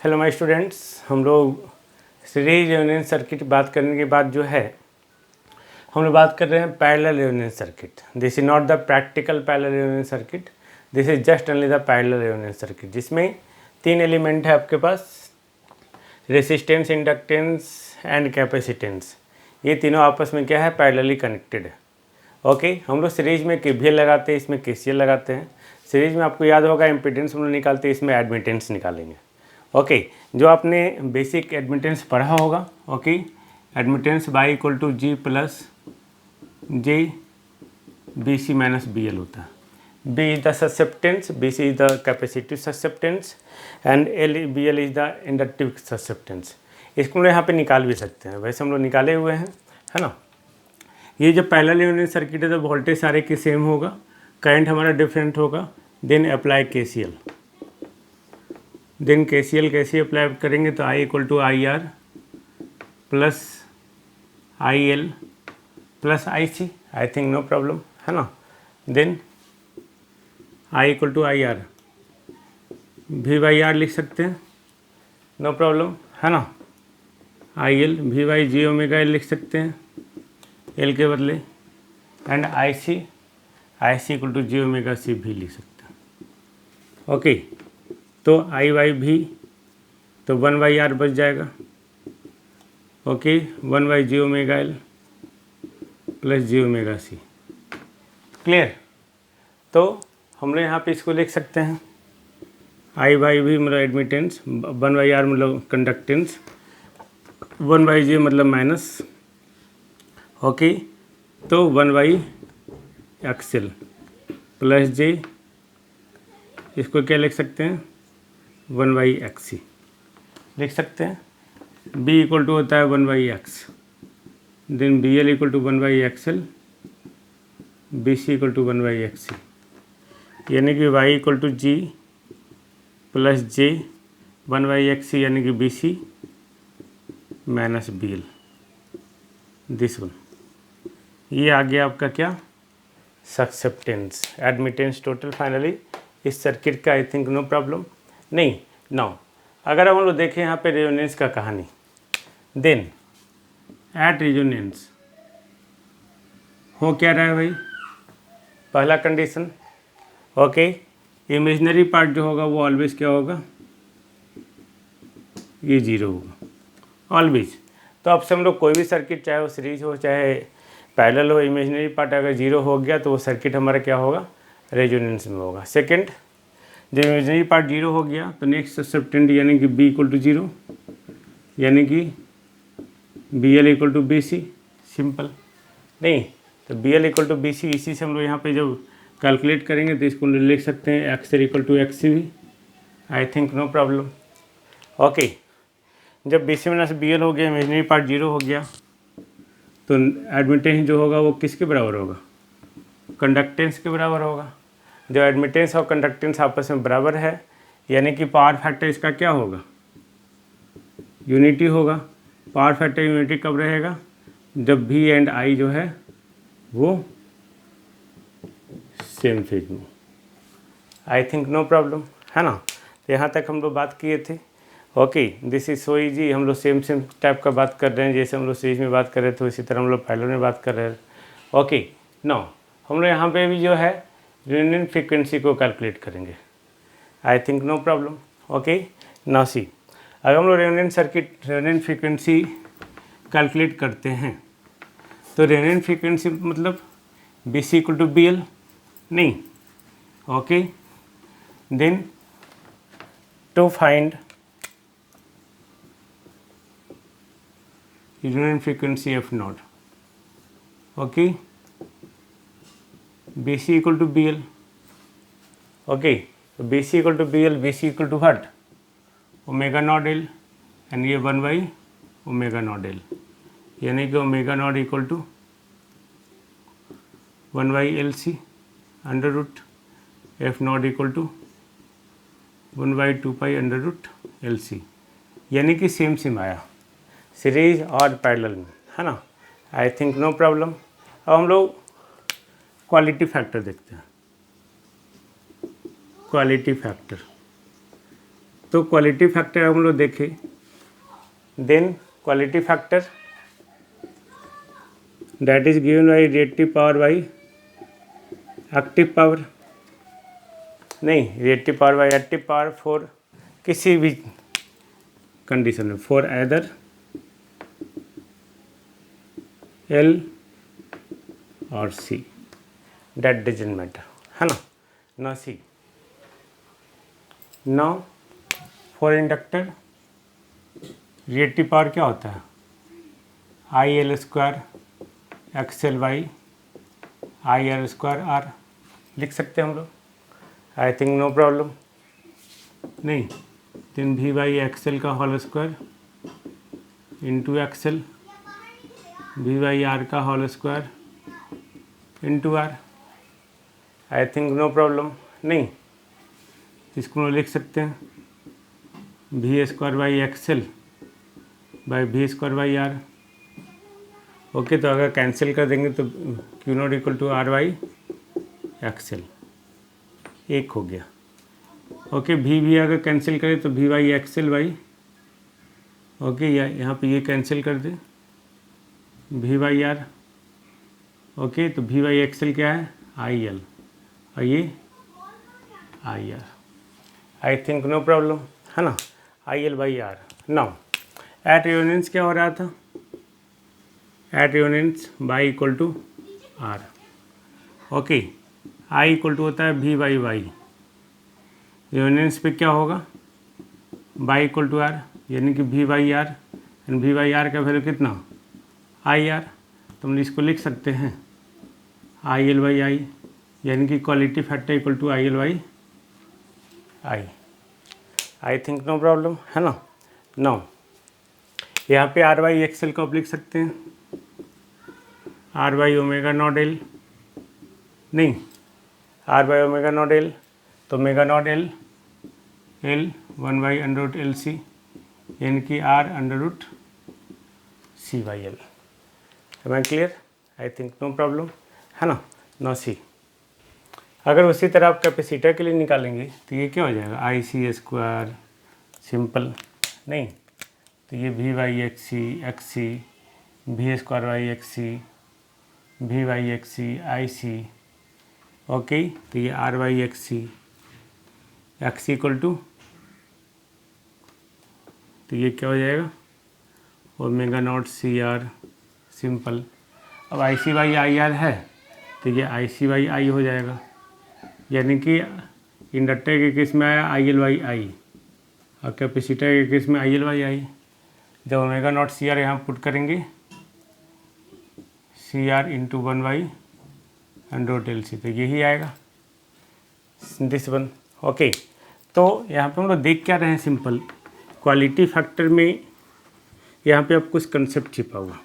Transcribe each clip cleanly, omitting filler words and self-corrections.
Hello my students, हम लोग series union circuit बात करने के बाद जो है हम लोग बात कर रहे हैं parallel union circuit. This is not the practical parallel union circuit, this is just only the parallel union circuit, जिसमें 3 एलिमेंट है आपके पास, रेसिस्टेंस, इंडक्टेंस एंड कैपेसिटेंस। ये तीनों आपस में क्या है, पैरेलली कनेक्टेड है। ओके, हम लोग सीरीज में KVL लगाते हैं, इसमें KCL लगाते हैं। सीरीज में आपको याद होगा इम्पीडेंस हम लोग निकालते हैं, इसमें एडमिटेंस निकालेंगे। ओके, जो आपने बेसिक एडमिटेंस पढ़ा होगा, okay, admittance Y equal to G plus J BC minus BL होता है। B is the susceptance, BC is the capacitive susceptance and BL is the inductive susceptance. इसको हम लोग यहाँ पे निकाल भी सकते हैं, वैसे हम लोग निकाले हुए हैं, है ना। ये जो पैरेलल यूनियन सर्किट है तो वोल्टेज सारे के सेम होगा, करंट हमारा डिफरेंट होगा। Then apply KCL, then KCL कैसे अप्लाई करेंगे तो I equal to IR plus IL plus IC, I think no problem, है ना। Then I equal to IR V/R लिख सकते हैं, नो प्रॉब्लम, है ना। IL V/J ओमेगा L लिख सकते हैं L के बदले, and IC equal to J omega C भी लिख सकते हैं। ओके, तो I/Y भी तो 1/R बच जाएगा। Okay, 1/J omega L plus J omega C, clear. तो हम लोग यहाँ पे इसको लिख सकते हैं, I/Y भी मतलब एडमिटेंस, 1/R मतलब कंडक्टेंस, 1/J मतलब माइनस। ओके, तो 1/XL प्लस J, इसको क्या लिख सकते हैं, 1/XC लिख सकते हैं। B इक्वल टू होता है 1/X, then BL equal to 1/XL, BC equal to 1/XC, यानी कि Y equal to G plus J 1/XC यानी कि BC minus BL, this one. ये आ गया आपका क्या, सक्सेप्टेंस, एडमिटेंस टोटल। फाइनली इस सर्किट का आई थिंक नो प्रॉब्लम नहीं। नाउ अगर हम लोग देखें यहाँ पे रेजोनेंस का कहानी, देन एट रेजोनेंस हो क्या रहा है भाई, पहला कंडीशन, ओके, इमेजिनरी पार्ट जो होगा वो ऑलवेज क्या होगा, ये 0 होगा ऑलवेज। तो अब से हम लोग कोई भी सर्किट, चाहे वो सीरीज हो चाहे पैरेलल हो, इमेजिनरी पार्ट अगर 0 हो गया तो वो सर्किट हमारा क्या होगा, रेजोनेंस में होगा। सेकंड, जब इमेजिनरी पार्ट 0 हो गया तो नेक्स्ट ससेप्टेंट यानी कि B इक्वल टू 0, यानी कि BL equal to BC, simple नहीं, तो BL इक्वल टू BC, इसी से हम लोग यहाँ पे जब कैलकुलेट करेंगे तो इसको लिख सकते हैं XL इक्वल टू XC भी, I think no problem. Okay, जब BC माइनस BL हो गया, इमेजिनरी पार्ट 0 हो गया, तो एडमिटेंस जो होगा वो किसके बराबर होगा, कंडक्टेंस के बराबर होगा। जो एडमिटेंस और कंडक्टेंस आपस में बराबर है, यानी कि पावर फैक्टर इसका क्या होगा, यूनिटी होगा। पावर फैक्टर यूनिटी कब रहेगा, जब V एंड I जो है वो सेम फेज में, आई थिंक नो प्रॉब्लम, है ना। तो यहाँ तक हम लोग बात किए थे। Okay, this is so easy, हम लोग सेम टाइप का बात कर रहे हैं, जैसे हम लोग सीरीज में बात कर रहे थे उसी तरह हम लोग पैरेलल में बात कर रहे हैं। ओके, नाउ हम लोग यहाँ पे भी जो है रेजोनेंट फ्रीक्वेंसी को कैलकुलेट करेंगे, I think no problem. Okay, now see, अगर हम लोग रेजोनेंट फ्रीक्वेंसी कैलकुलेट करते हैं तो रेजोनेंट फ्रीक्वेंसी मतलब BC इक्वल टू BL नहीं। Okay, then to find resonant frequency F0, okay, BC equal to BL, okay, तो BC equal to BL, BC equal to what, omega naught L, and ये 1/ओमेगा naught L, यानी कि omega naught equal to 1/LC under root F0 equal to 1/2 under root LC, यानी कि same आया series और parallel में, है ना। I think no problem. अब हम लोग क्वालिटी फैक्टर देखते हैं, क्वालिटी फैक्टर। तो क्वालिटी फैक्टर हम लोग देखें, then quality factor that is given by reactive power by active power, नहीं reactive power by active power for किसी भी कंडीशन में, फॉर एदर एल और सी, दैट डजंट मैटर, है ना। Now see, now for inductor reactive power क्या होता है, I L square X L by I R square R, लिख सकते हैं हम लोग, आई थिंक नो प्रॉब्लम, नहीं then V by X L का whole square into X L, V by R का whole square into R, I think no problem, नहीं इसको लिख सकते हैं V square by X L by V square by R. Okay, तो अगर cancel कर देंगे तो Q naught equal to R by X L, एक हो गया। ओके, भी अगर कैंसिल करें तो V by X L by, okay यहाँ पे ये कैंसिल कर दे, वी बाई आर, ओके तो वी बाई एक्स एल क्या है आई एल, और ये I R, I think no problem, है ना, I L by R. Now at resonance क्या हो रहा था, at resonance Y equal to R, okay I equal to होता है वी बाई वाई, रेजोनेंस पे क्या होगा बाई इक्वल टू आर, यानी कि V by R, and V by R का वैल्यू कितना आई आर, तो हम इसको लिख सकते हैं आई एल बाई आई, यानी कि quality factor equal to I L by I, I think no problem, है ना। नो यहाँ पे आर बाई एक्स एल को आप लिख सकते हैं R by omega naught L, नहीं R by omega naught L, तो omega naught L L one by under root L C, यानी कि R under root C by L, am I clear, I think no problem, है ना। No सी, अगर उसी तरह आप कैपेसिटर के लिए निकालेंगे तो ये क्या हो जाएगा आई सी स्क्वायर सिंपल, नहीं तो ये V by X C V square by X C V by X C I C, okay तो ये R by X C equal to, तो ये क्या हो जाएगा omega not C R simple, अब I C by I are है तो ये आई सी बाई आई हो जाएगा, यानी कि इंडक्टर के केस में आया आई एल बाई आई और कैपेसिटर के केस में आई एल बाई आई। जब ओमेगा नॉट सी आर यहाँ पुट करेंगे C R into one by under root L C, तो यही आएगा दिस वन। ओके, तो यहाँ पे हम लोग देख क्या रहे हैं, सिंपल क्वालिटी फैक्टर में यहाँ पे अब कुछ कंसेप्ट छिपा हुआ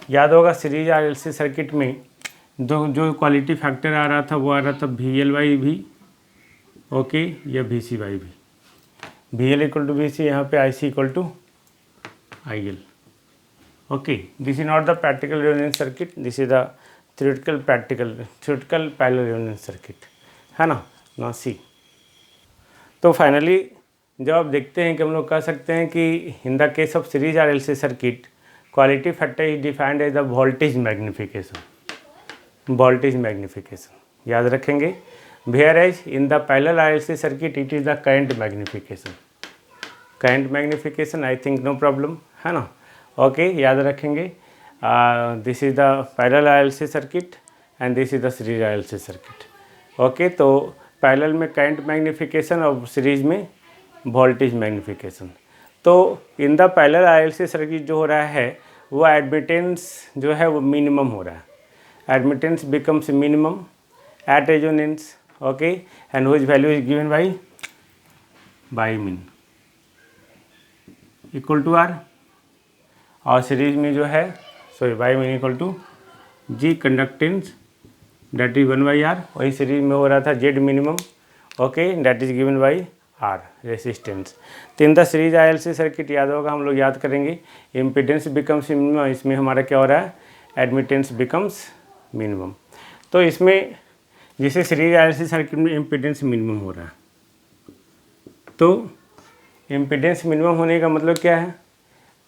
याद होगा। Series R L C circuit में जो क्वालिटी फैक्टर आ रहा था वो आ रहा था V L by V, okay, या V C by V, V L equal to V C, यहाँ पे I C equal to I L. Okay, this is not the practical resonance circuit, this is the theoretical parallel resonance circuit, है ना। ना सी, तो finally जब आप देखते हैं कि हम लोग कह सकते हैं कि in the case of series R L C circuit quality factor is defined as the voltage magnification, voltage magnification याद रखेंगे। Where as in the parallel RLC circuit it is the current magnification, current magnification, I think no problem, है ना। Okay, याद रखेंगे this is the parallel RLC circuit and this is the series RLC circuit. Okay, तो parallel में current magnification और series में voltage magnification. तो in the parallel RLC circuit जो हो रहा है वो एडमिटेंस जो है वो मिनिमम हो रहा है, admittance becomes minimum at resonance, okay, and whose value is given by min equal to r, और सीरीज में जो है sorry by min equal to G conductance that is 1/r, वही सीरीज में हो रहा था Z minimum, okay, that is given by R resistance. तो in the series RLC circuit याद होगा, हम लोग याद करेंगे इम्पिडेंस बिकम्स मिनिमम, इसमें हमारा क्या हो रहा है एडमिटेंस बिकम्स मिनिमम। तो इसमें जैसे सीरीज RLC सर्किट में इम्पीडेंस मिनिमम हो रहा है तो इम्पीडेंस मिनिमम होने का मतलब क्या है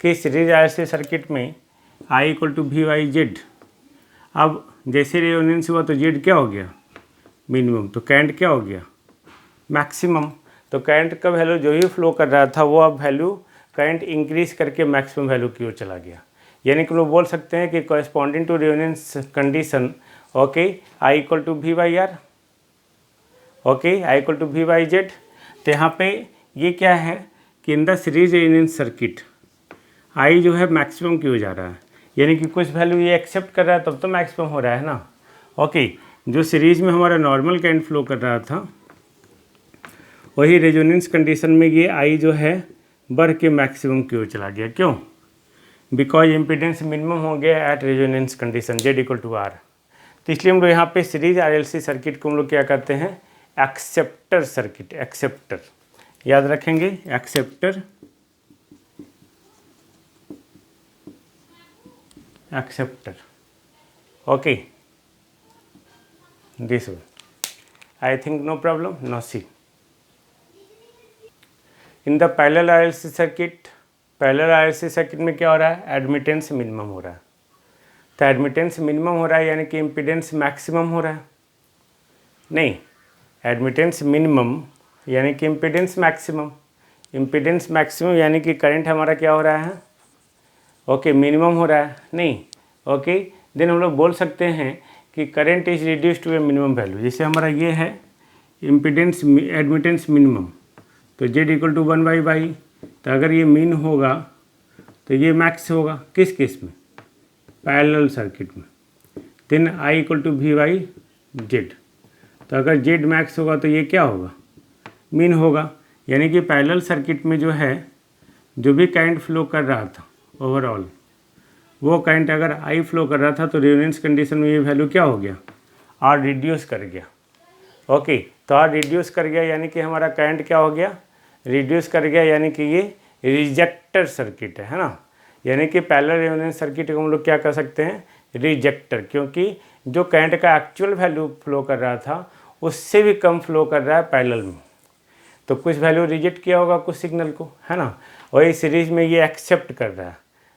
कि सीरीज RLC सर्किट में I equal to V Y Z. अब जैसे रेजोनेंस हुआ तो जेड क्या हो गया, मिनिमम, तो करंट क्या हो गया, मैक्सिमम। तो करंट का वैल्यू जो ही फ्लो कर रहा था वो अब वैल्यू करंट इंक्रीज करके मैक्सिमम वैल्यू की ओर चला गया। यानी कि लोग बोल सकते हैं कि corresponding to resonance condition, okay, I equal to V by R, okay, I equal to V by Z. तो यहाँ पे ये क्या है कि in the series resonance circuit I जो है मैक्सिमम की हो जा रहा है, यानी कि कुछ वैल्यू ये एक्सेप्ट कर रहा है तब तो मैक्सिमम हो रहा है ना। ओके, जो सीरीज में हमारा नॉर्मल करंट फ्लो कर रहा था वही रेजोनेंस कंडीशन में ये I जो है बढ़ के मैक्सिमम की ओर चला गया। क्यों? बिकॉज इम्पीडेंस मिनिमम हो गया at resonance condition Z equal to R। तो इसलिए हम लोग यहाँ पे सीरीज RLC सर्किट को हम लोग क्या कहते हैं, एक्सेप्टर सर्किट, एक्सेप्टर, याद रखेंगे, acceptor, acceptor, okay, this one, I think no problem, no see. In the parallel RLC circuit, parallel RLC circuit में क्या हो रहा है, एडमिटेंस मिनिमम हो रहा है। तो एडमिटेंस मिनिमम हो रहा है यानी कि इम्पीडेंस मैक्सिमम हो रहा है, नहीं, एडमिटेंस मिनिमम यानी कि इम्पीडेंस मैक्सिमम, इम्पीडेंस मैक्सिमम यानी कि करंट हमारा क्या हो रहा है, ओके, मिनिमम हो रहा है, नहीं, ओके, देन हम लोग बोल सकते हैं कि current is reduce to a minimum value. जैसे हमारा ये है इम्पीडेंस एडमिटेंस मिनिमम, तो Z इक्वल टू 1/y, तो अगर ये मीन होगा तो ये मैक्स होगा किस केस में, पैरेलल सर्किट में। Then I equal to V Y Z, तो अगर Z मैक्स होगा तो ये क्या होगा, मीन होगा। यानी कि पैरेलल सर्किट में जो है जो भी करंट फ्लो कर रहा था ओवरऑल, वो करंट अगर I फ्लो कर रहा था तो रेजोनेंस कंडीशन में ये वैल्यू क्या हो गया, R रिड्यूस कर गया। ओके, तो R रिड्यूस कर गया यानी कि हमारा करंट क्या हो गया, रिड्यूस कर गया, यानी कि ये रिजेक्टर सर्किट है ना। यानी कि पैरेलल रेजोनेंस सर्किट को हम लोग क्या कर सकते हैं, रिजेक्टर, क्योंकि जो करंट का एक्चुअल वैल्यू फ्लो कर रहा था उससे भी कम फ्लो कर रहा है पैरेलल में, तो कुछ वैल्यू रिजेक्ट किया होगा कुछ सिग्नल को, है ना। वही सीरीज में ये एक्सेप्ट कर रहा है,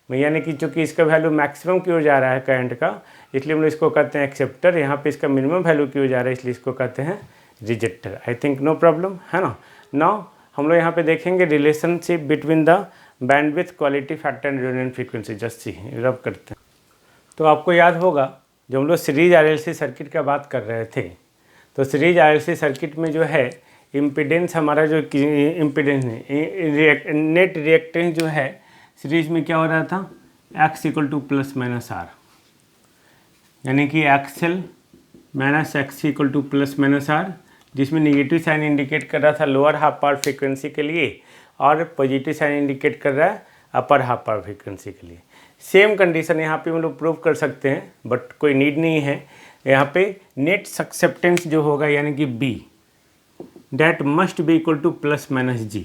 यानी कि चूँकि इसका वैल्यू मैक्सिमम की ओर जा रहा है करंट का, इसलिए हम लोग इसको कहते हैं एक्सेप्टर। यहाँ पे इसका मिनिमम वैल्यू की ओर जा रहा है इसलिए इसको कहते हैं rejector. I think no problem, है ना। नाउ हम लोग यहाँ पे देखेंगे relationship between the bandwidth, quality factor and resonant frequency. Just see rub करते हैं। तो आपको याद होगा जब हम लोग सीरीज RLC सर्किट का बात कर रहे थे, तो सीरीज RLC सर्किट में जो है इम्पीडेंस हमारा जो इम्पीडेंस नेट रिएक्टेंस जो है सीरीज में क्या हो रहा था, X equal to plus minus R, यानी कि XL minus X equal to plus minus R, जिसमें नेगेटिव साइन इंडिकेट कर रहा था लोअर हाफ पावर फ्रीक्वेंसी के लिए और पॉजिटिव साइन इंडिकेट कर रहा है अपर हाफ पावर फ्रीक्वेंसी के लिए। सेम कंडीशन यहाँ पे हम लोग प्रूव कर सकते हैं, बट कोई नीड नहीं है। यहाँ पे नेट सक्सेप्टेंस जो होगा यानी कि B, that must be equal to plus minus G,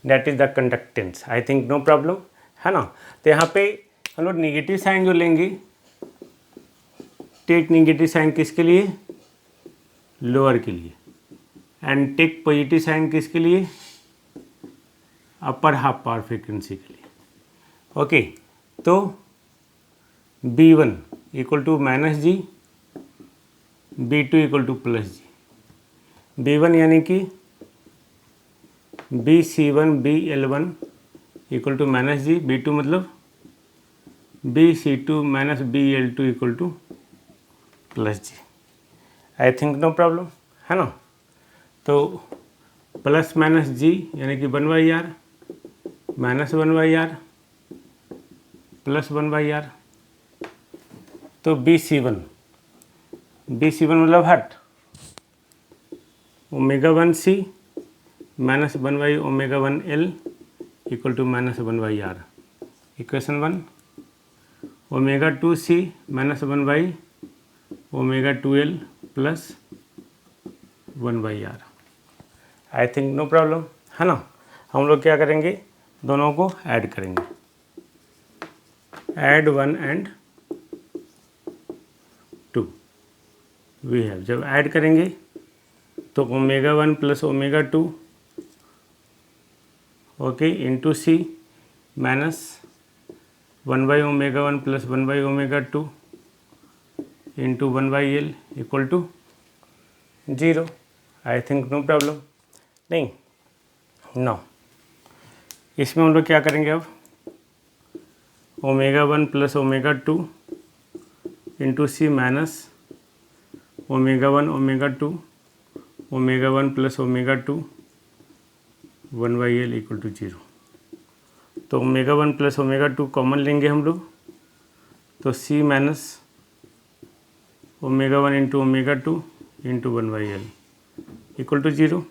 that is the conductance। I think no problem, है ना। तो यहाँ पे हम लोग निगेटिव साइन जो लेंगे, टेक निगेटिव साइन किसके लिए, लोअर के लिए, एंड टेक पॉजिटिव साइन किसके लिए, अपर हाफ पावर फ्रीक्वेंसी के लिए। ओके, तो B1 equal to minus G, B2 equal to plus G. B1 यानी कि BC1 BL1 equal to minus G, B2 मतलब BC2 minus BL2 equal to plus G. I think no problem, है ना। तो plus minus जी यानी कि 1/R minus 1/R plus 1/R, तो BC1 मतलब हट ω1C minus 1/ω1L equal to minus 1/R, equation 1। ω2C minus 1/ω2L plus 1/R। I think no problem, है ना। हम लोग क्या करेंगे, दोनों को ऐड करेंगे, ऐड 1 एंड 2 वी हैव। जब ऐड करेंगे तो ω1 plus ω2 okay into C minus 1/ω1 plus 1/ω2 into 1/L equal to 0। I think no problem. नहीं नो, इसमें हम लोग क्या करेंगे अब, ω1 plus ω2 into C minus ω1 ω2 ω1 plus ω2 1/L equal to 0। तो ω1 प्लस ω2 कॉमन लेंगे हम लोग, तो C minus ω1 into ω2 into 1/L equal to 0।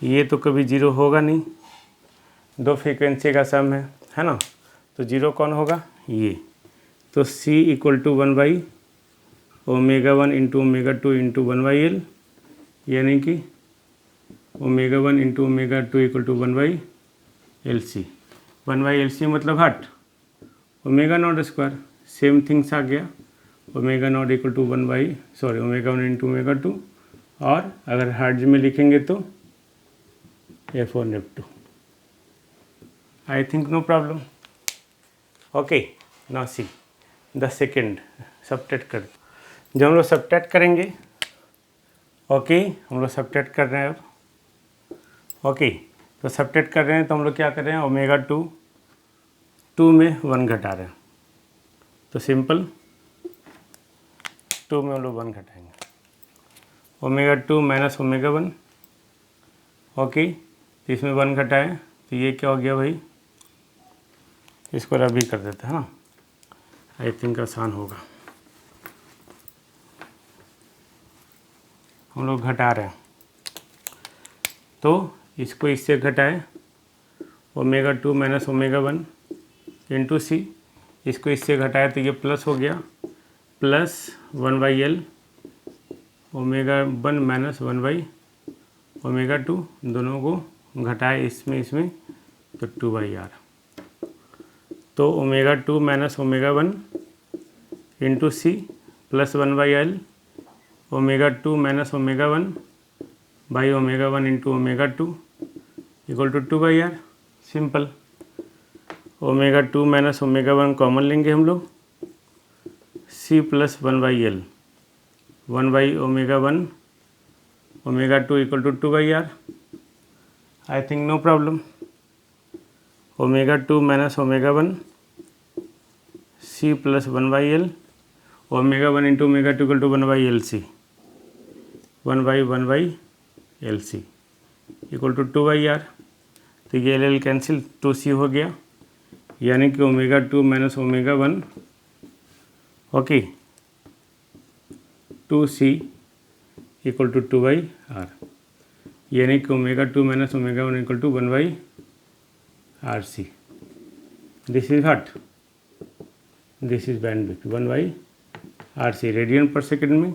ये तो कभी 0 होगा नहीं, दो फ्रीक्वेंसी का सम है ना, तो 0 कौन होगा, ये। तो C equal to 1/ω1 into ω2 into 1/L, यानी कि ω1 into ω2 equal to 1/LC। 1/LC मतलब हट ω0², सेम थिंग्स आ गया, ω0 इक्वल टू ω1 इंटू ω2, और अगर हर्ट्ज में लिखेंगे तो F1 F2। I think no problem. Okay now see the second, subtract कर, जब हम लोग सबट्रैक्ट करेंगे, ओके हम लोग सबट्रैक्ट कर रहे हैं अब। ओके तो सबट्रैक्ट कर रहे हैं तो हम लोग क्या कर रहे हैं, ω2 2 में 1 घटा रहे हैं, तो सिंपल 2 में हम लोग 1 घटाएंगे, ω2 माइनस ω1। ओके इसमें 1 घटाएं तो ये क्या हो गया भाई, इसको रबी कर देते हैं ना, आई थिंक आसान होगा। हम लोग घटा रहे हैं तो इसको इससे घटाएं, ω2 माइनस ω1 इंटू सी, इसको इससे घटाए तो ये प्लस हो गया, प्लस 1/L ω1 माइनस 1/ω2, दोनों को घटाए इसमें तो 2/R। तो ω2 minus ω1 into C plus 1/L ω2 minus ω1 by ω1 into ω2 equal to 2/R। Simple, ω2 minus ω1 common लेंगे हम लोग, C plus 1/L 1/ω1 ω2 equal to 2/R। I think no problem. ω2 minus ω1 C plus 1/L ω1 into ω2 equal to 1/LC 1/LC equal to 2/R। तो ये L cancel, 2C हो गया, यानी कि ω2 minus ω1 okay 2C equal to 2/R, यानी कि ω2 minus ω1 equal to 1/RC। This is हट, this is bandwidth 1/RC radian per second में,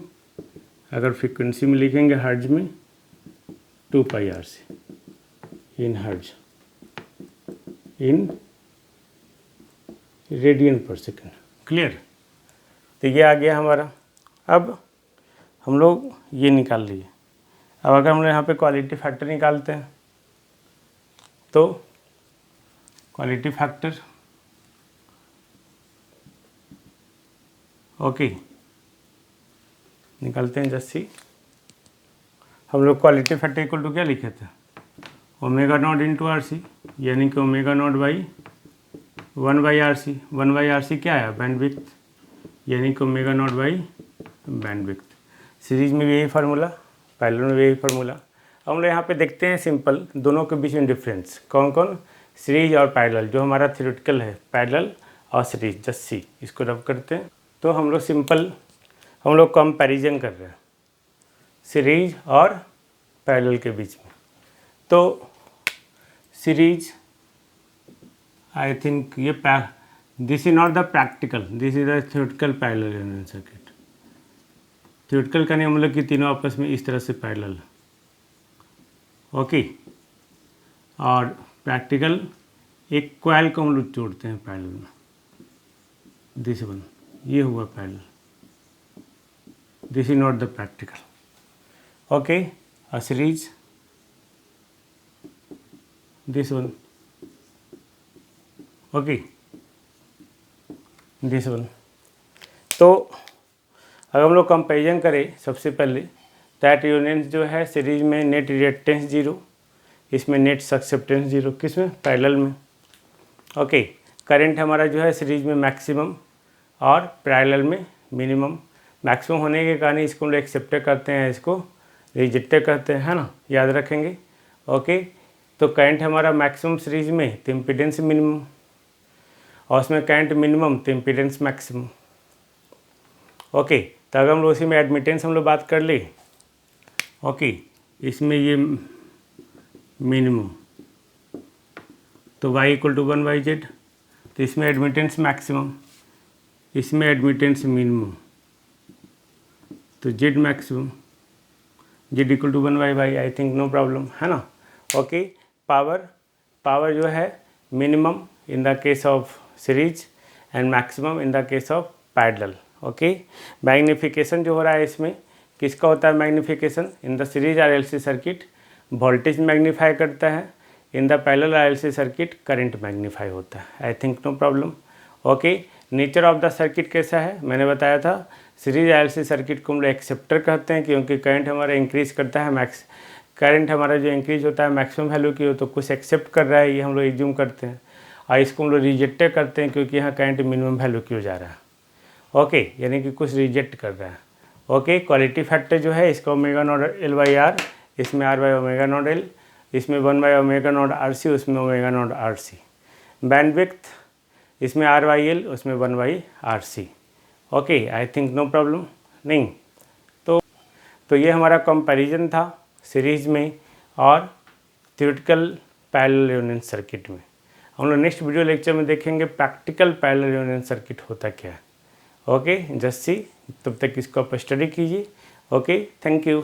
अगर फ्रीक्वेंसी में लिखेंगे हर्ट्ज में 2πRC in hertz in radian per second. Clear, तो ये आ गया हमारा। अब हम लोग ये निकाल लिए। अब अगर हम लोग यहाँ पे क्वालिटी फैक्टर निकालते हैं तो क्वालिटी फैक्टर ओके निकालते हैं, जैसे हम लोग क्वालिटी फैक्टर इक्वल टू क्या लिखे थे, ω0 इंटू RC, यानी कि ω0 बाई 1/RC। 1/RC क्या है, बैंडविड्थ, यानी कि ω0 बाई बैंडविड्थ। सीरीज में भी यही फार्मूला, पैरेलल में भी यही फार्मूला। अब हम लोग यहाँ पे देखते हैं सिंपल दोनों के बीच में डिफरेंस, कौन कौन, सीरीज और पैरेलल। जो हमारा थ्योरेटिकल है पैरेलल और सीरीज, जस्ट सी, इसको रब करते हैं तो हम लोग सिंपल हम लोग कंपैरिजन कर रहे हैं सीरीज और पैरेलल के बीच में। तो सीरीज आई थिंक ये this is not the practical, this is the theoretical parallel union circuit. Theoretical का नियम मतलब कि तीनों आपस में इस तरह से पैरेलल, ओके। और प्रैक्टिकल एक कॉइल को हम लोग जोड़ते हैं पैरेलल में, दिस वन, ये हुआ parallel, this is not the practical, okay. A series this one, okay this one. तो अगर हम लोग कंपेरिजन करें सबसे पहले दैट यूनियंस जो है सीरीज में नेट रिएक्टेंस 0, इसमें नेट सक्सेप्टेंस 0, किसमें पैरेलल में। ओके करंट हमारा जो है सीरीज में मैक्सिमम और पैरेलल में मिनिमम। मैक्सिमम होने के कारण इसको हम लोग एक्सेप्ट करते हैं, इसको रिजेक्ट करते हैं, है ना, याद रखेंगे। ओके तो करंट हमारा मैक्सिमम सीरीज में तो इम्पीडेंस मिनिमम, और उसमें करंट मिनिमम तो इम्पीडेंस मैक्सिमम। ओके तो अगर हम लोग उसी में एडमिटेंस हम लोग बात कर ले, ओके इसमें ये मिनिमम तो y = 1/z, तो इसमें एडमिटेंस मैक्सिमम, इसमें एडमिटेंस मिनिमम तो z maximum, z = 1/y, I think no problem, है ना। ओके पावर जो है minimum in the case of series and maximum in the case of parallel. Okay magnification जो हो रहा है इसमें किसका होता है magnification, in the series RLC circuit voltage magnify करता है, in the parallel RLC circuit current magnify होता है, I think no problem. Okay nature of the circuit कैसा है, मैंने बताया था सीरीज RLC सर्किट को हम लोग एक्सेप्टर कहते हैं क्योंकि करंट हमारा इंक्रीज करता है, करंट हमारा जो इंक्रीज होता है मैक्सिमम वैल्यू की हो तो कुछ एक्सेप्ट कर रहा है, ये हम लोग एज्यूम करते हैं, और इसको हम लोग रिजेक्ट करते हैं क्योंकि यहाँ करंट मिनिमम वैल्यू की हो जा रहा है। ओके यानी कि कुछ रिजेक्ट कर रहा है। ओके क्वालिटी फैक्टर जो है इसका ω0L/R, इसमें R/ω0L, इसमें 1/ω0RC, उसमें ω0RC। बैंडविड्थ इसमें R/L, उसमें 1/RC। Okay I think no problem नहीं। तो ये हमारा कंपैरिजन था सीरीज में और थ्योरेटिकल पैरेलल यूनियन सर्किट में। हम लोग नेक्स्ट वीडियो लेक्चर में देखेंगे प्रैक्टिकल पैरेलल यूनियन सर्किट होता क्या है। ओके जस्ट सी, तब तक इसको आप स्टडी कीजिए। Okay thank you.